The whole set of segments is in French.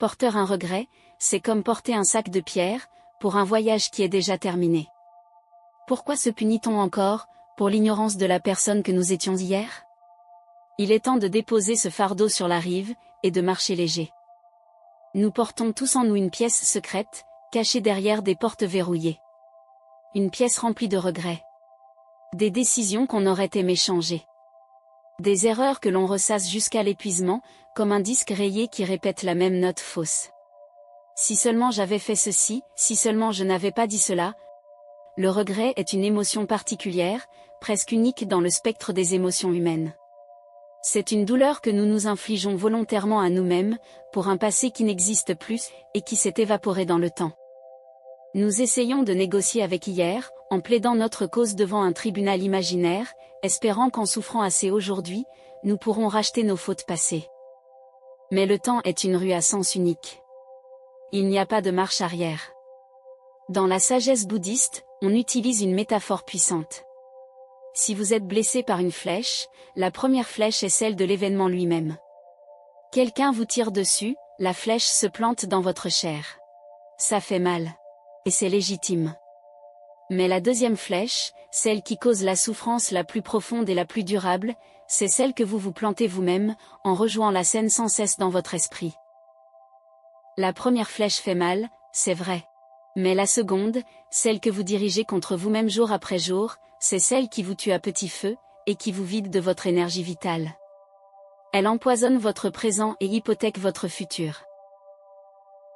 Porteur un regret, c'est comme porter un sac de pierre, pour un voyage qui est déjà terminé. Pourquoi se punit-on encore, pour l'ignorance de la personne que nous étions hier? Il est temps de déposer ce fardeau sur la rive, et de marcher léger. Nous portons tous en nous une pièce secrète, cachée derrière des portes verrouillées. Une pièce remplie de regrets. Des décisions qu'on aurait aimé changer. Des erreurs que l'on ressasse jusqu'à l'épuisement, comme un disque rayé qui répète la même note fausse. Si seulement j'avais fait ceci, si seulement je n'avais pas dit cela. Le regret est une émotion particulière, presque unique dans le spectre des émotions humaines. C'est une douleur que nous nous infligeons volontairement à nous-mêmes, pour un passé qui n'existe plus, et qui s'est évaporé dans le temps. Nous essayons de négocier avec hier, en plaidant notre cause devant un tribunal imaginaire, espérant qu'en souffrant assez aujourd'hui, nous pourrons racheter nos fautes passées. Mais le temps est une rue à sens unique. Il n'y a pas de marche arrière. Dans la sagesse bouddhiste, on utilise une métaphore puissante. Si vous êtes blessé par une flèche, la première flèche est celle de l'événement lui-même. Quelqu'un vous tire dessus, la flèche se plante dans votre chair. Ça fait mal. Et c'est légitime. Mais la deuxième flèche, celle qui cause la souffrance la plus profonde et la plus durable, c'est celle que vous vous plantez vous-même, en rejouant la scène sans cesse dans votre esprit. La première flèche fait mal, c'est vrai. Mais la seconde, celle que vous dirigez contre vous-même jour après jour, c'est celle qui vous tue à petit feu, et qui vous vide de votre énergie vitale. Elle empoisonne votre présent et hypothèque votre futur.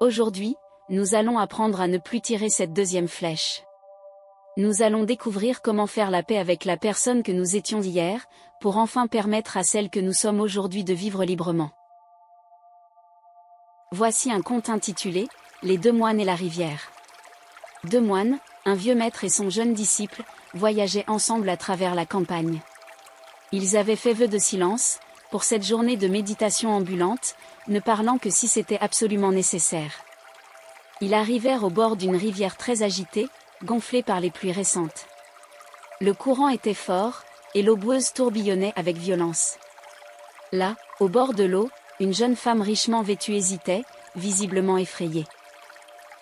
Aujourd'hui, nous allons apprendre à ne plus tirer cette deuxième flèche. Nous allons découvrir comment faire la paix avec la personne que nous étions hier, pour enfin permettre à celle que nous sommes aujourd'hui de vivre librement. Voici un conte intitulé « Les deux moines et la rivière ». Deux moines, un vieux maître et son jeune disciple, voyageaient ensemble à travers la campagne. Ils avaient fait vœu de silence, pour cette journée de méditation ambulante, ne parlant que si c'était absolument nécessaire. Ils arrivèrent au bord d'une rivière très agitée, gonflée par les pluies récentes. Le courant était fort, et l'eau boueuse tourbillonnait avec violence. Là, au bord de l'eau, une jeune femme richement vêtue hésitait, visiblement effrayée.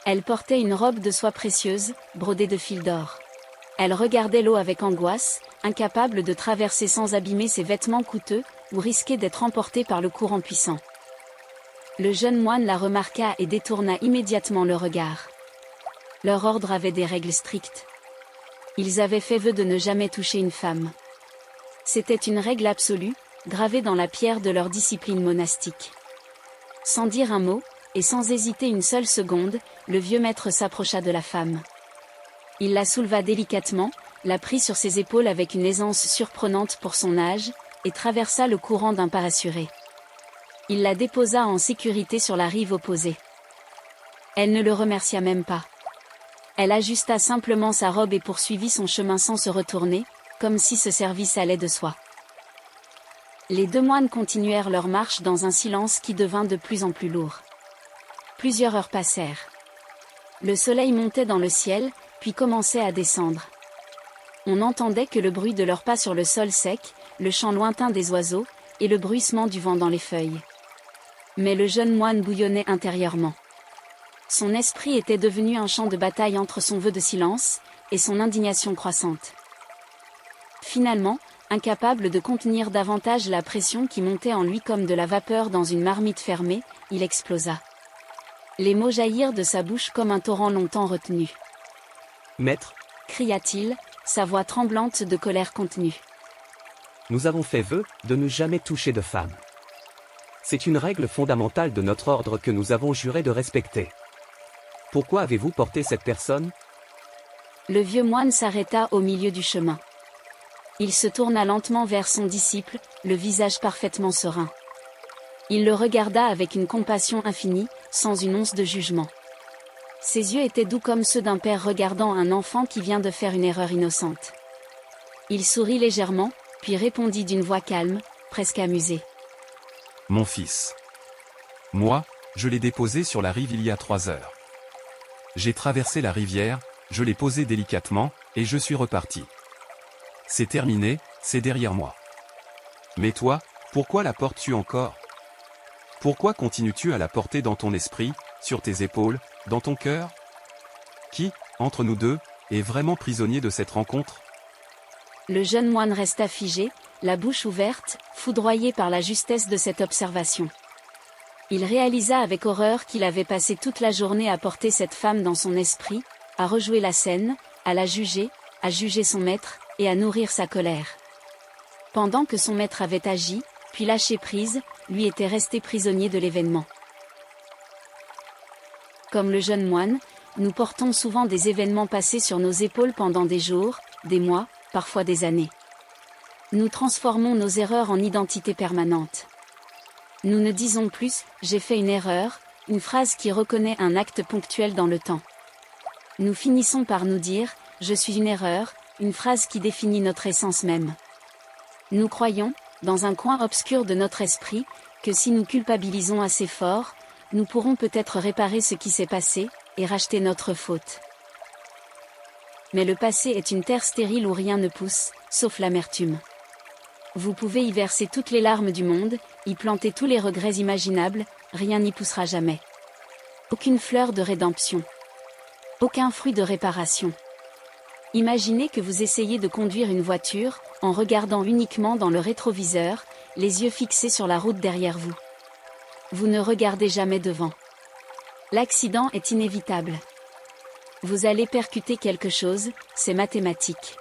Elle portait une robe de soie précieuse, brodée de fils d'or. Elle regardait l'eau avec angoisse, incapable de traverser sans abîmer ses vêtements coûteux, ou risquer d'être emportée par le courant puissant. Le jeune moine la remarqua et détourna immédiatement le regard. Leur ordre avait des règles strictes. Ils avaient fait vœu de ne jamais toucher une femme. C'était une règle absolue, gravée dans la pierre de leur discipline monastique. Sans dire un mot, et sans hésiter une seule seconde, le vieux maître s'approcha de la femme. Il la souleva délicatement, la prit sur ses épaules avec une aisance surprenante pour son âge, et traversa le courant d'un pas assuré. Il la déposa en sécurité sur la rive opposée. Elle ne le remercia même pas. Elle ajusta simplement sa robe et poursuivit son chemin sans se retourner, comme si ce service allait de soi. Les deux moines continuèrent leur marche dans un silence qui devint de plus en plus lourd. Plusieurs heures passèrent. Le soleil montait dans le ciel, puis commençait à descendre. On n'entendait que le bruit de leurs pas sur le sol sec, le chant lointain des oiseaux, et le bruissement du vent dans les feuilles. Mais le jeune moine bouillonnait intérieurement. Son esprit était devenu un champ de bataille entre son vœu de silence, et son indignation croissante. Finalement, incapable de contenir davantage la pression qui montait en lui comme de la vapeur dans une marmite fermée, il explosa. Les mots jaillirent de sa bouche comme un torrent longtemps retenu. « Maître » cria-t-il, sa voix tremblante de colère contenue. « Nous avons fait vœu de ne jamais toucher de femme. C'est une règle fondamentale de notre ordre que nous avons juré de respecter. Pourquoi avez-vous porté cette personne ?» Le vieux moine s'arrêta au milieu du chemin. Il se tourna lentement vers son disciple, le visage parfaitement serein. Il le regarda avec une compassion infinie, sans une once de jugement. Ses yeux étaient doux comme ceux d'un père regardant un enfant qui vient de faire une erreur innocente. Il sourit légèrement, puis répondit d'une voix calme, presque amusée. « Mon fils. Moi, je l'ai déposé sur la rive il y a 3 heures. J'ai traversé la rivière, je l'ai posé délicatement, et je suis reparti. C'est terminé, c'est derrière moi. Mais toi, pourquoi la portes-tu encore ? Pourquoi continues-tu à la porter dans ton esprit, sur tes épaules, dans ton cœur? Qui, entre nous deux, est vraiment prisonnier de cette rencontre? Le jeune moine resta figé, la bouche ouverte, foudroyé par la justesse de cette observation. Il réalisa avec horreur qu'il avait passé toute la journée à porter cette femme dans son esprit, à rejouer la scène, à la juger, à juger son maître, et à nourrir sa colère. Pendant que son maître avait agi, puis lâché prise, lui était resté prisonnier de l'événement. Comme le jeune moine, nous portons souvent des événements passés sur nos épaules pendant des jours, des mois, parfois des années. Nous transformons nos erreurs en identité permanente. Nous ne disons plus « j'ai fait une erreur », une phrase qui reconnaît un acte ponctuel dans le temps. Nous finissons par nous dire « je suis une erreur », une phrase qui définit notre essence même. Nous croyons, dans un coin obscur de notre esprit, que si nous culpabilisons assez fort, nous pourrons peut-être réparer ce qui s'est passé, et racheter notre faute. Mais le passé est une terre stérile où rien ne pousse, sauf l'amertume. Vous pouvez y verser toutes les larmes du monde, y planter tous les regrets imaginables, rien n'y poussera jamais. Aucune fleur de rédemption. Aucun fruit de réparation. Imaginez que vous essayez de conduire une voiture, en regardant uniquement dans le rétroviseur, les yeux fixés sur la route derrière vous. Vous ne regardez jamais devant. L'accident est inévitable. Vous allez percuter quelque chose, c'est mathématique.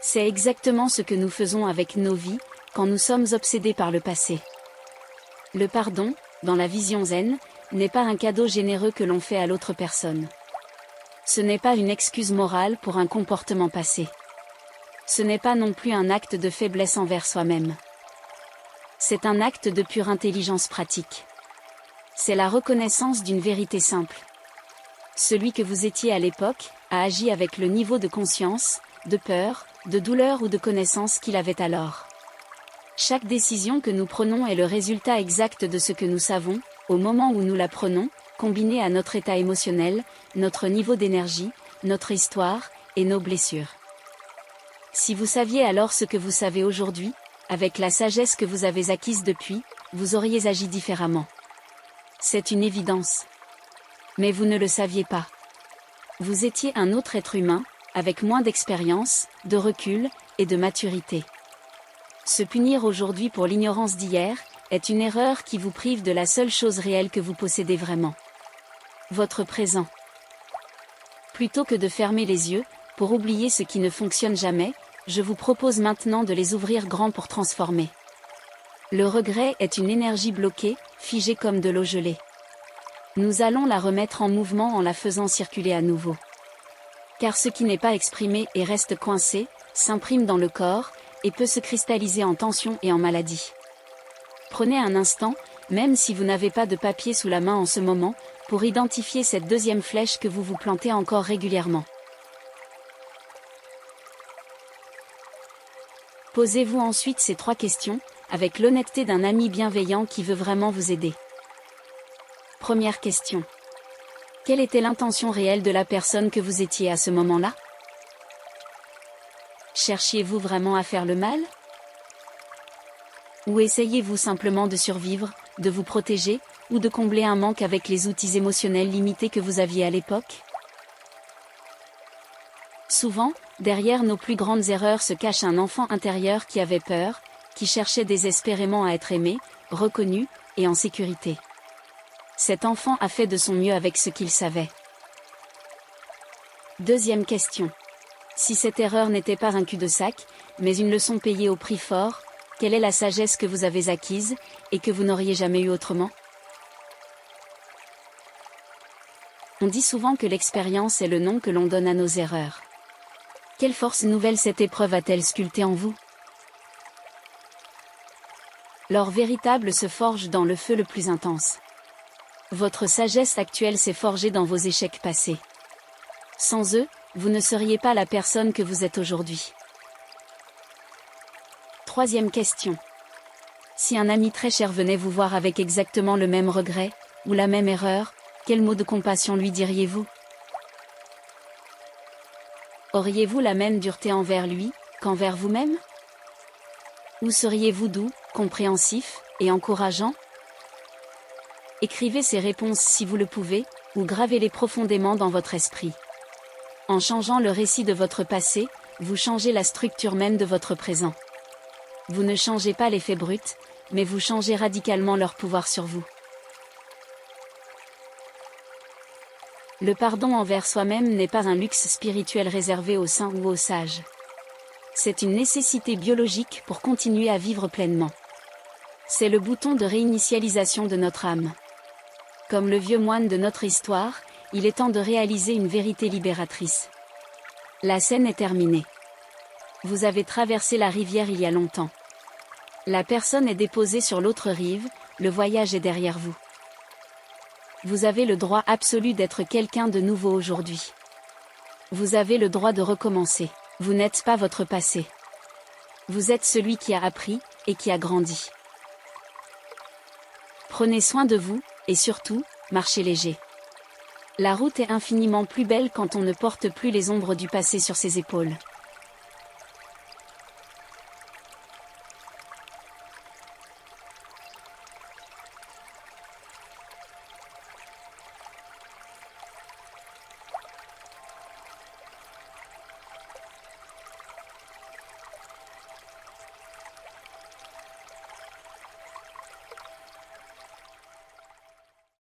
C'est exactement ce que nous faisons avec nos vies, quand nous sommes obsédés par le passé. Le pardon, dans la vision zen, n'est pas un cadeau généreux que l'on fait à l'autre personne. Ce n'est pas une excuse morale pour un comportement passé. Ce n'est pas non plus un acte de faiblesse envers soi-même. C'est un acte de pure intelligence pratique. C'est la reconnaissance d'une vérité simple. Celui que vous étiez à l'époque, a agi avec le niveau de conscience, de peur, de douleur ou de connaissance qu'il avait alors. Chaque décision que nous prenons est le résultat exact de ce que nous savons, au moment où nous la prenons, combiné à notre état émotionnel, notre niveau d'énergie, notre histoire, et nos blessures. Si vous saviez alors ce que vous savez aujourd'hui, avec la sagesse que vous avez acquise depuis, vous auriez agi différemment. C'est une évidence. Mais vous ne le saviez pas. Vous étiez un autre être humain, avec moins d'expérience, de recul, et de maturité. Se punir aujourd'hui pour l'ignorance d'hier, est une erreur qui vous prive de la seule chose réelle que vous possédez vraiment. Votre présent. Plutôt que de fermer les yeux, pour oublier ce qui ne fonctionne jamais, je vous propose maintenant de les ouvrir grand pour transformer. Le regret est une énergie bloquée, figée comme de l'eau gelée. Nous allons la remettre en mouvement en la faisant circuler à nouveau. Car ce qui n'est pas exprimé et reste coincé, s'imprime dans le corps, et peut se cristalliser en tension et en maladie. Prenez un instant, même si vous n'avez pas de papier sous la main en ce moment, pour identifier cette deuxième flèche que vous vous plantez encore régulièrement. Posez-vous ensuite ces 3 questions, avec l'honnêteté d'un ami bienveillant qui veut vraiment vous aider. Première question. Quelle était l'intention réelle de la personne que vous étiez à ce moment-là? Cherchiez-vous vraiment à faire le mal? Ou essayez-vous simplement de survivre, de vous protéger, ou de combler un manque avec les outils émotionnels limités que vous aviez à l'époque? Souvent, derrière nos plus grandes erreurs se cache un enfant intérieur qui avait peur, qui cherchait désespérément à être aimé, reconnu, et en sécurité. Cet enfant a fait de son mieux avec ce qu'il savait. Deuxième question. Si cette erreur n'était pas un cul-de-sac, mais une leçon payée au prix fort, quelle est la sagesse que vous avez acquise, et que vous n'auriez jamais eu autrement? On dit souvent que l'expérience est le nom que l'on donne à nos erreurs. Quelle force nouvelle cette épreuve a-t-elle sculptée en vous? L'or véritable se forge dans le feu le plus intense. Votre sagesse actuelle s'est forgée dans vos échecs passés. Sans eux, vous ne seriez pas la personne que vous êtes aujourd'hui. Troisième question. Si un ami très cher venait vous voir avec exactement le même regret, ou la même erreur, quel mot de compassion lui diriez-vous? Auriez-vous la même dureté envers lui, qu'envers vous-même? Ou seriez-vous doux, compréhensif, et encourageant? Écrivez ces réponses si vous le pouvez, ou gravez-les profondément dans votre esprit. En changeant le récit de votre passé, vous changez la structure même de votre présent. Vous ne changez pas les faits bruts, mais vous changez radicalement leur pouvoir sur vous. Le pardon envers soi-même n'est pas un luxe spirituel réservé aux saints ou aux sages. C'est une nécessité biologique pour continuer à vivre pleinement. C'est le bouton de réinitialisation de notre âme. Comme le vieux moine de notre histoire, il est temps de réaliser une vérité libératrice. La scène est terminée. Vous avez traversé la rivière il y a longtemps. La personne est déposée sur l'autre rive, le voyage est derrière vous. Vous avez le droit absolu d'être quelqu'un de nouveau aujourd'hui. Vous avez le droit de recommencer. Vous n'êtes pas votre passé. Vous êtes celui qui a appris, et qui a grandi. Prenez soin de vous, et surtout, marchez léger. La route est infiniment plus belle quand on ne porte plus les ombres du passé sur ses épaules.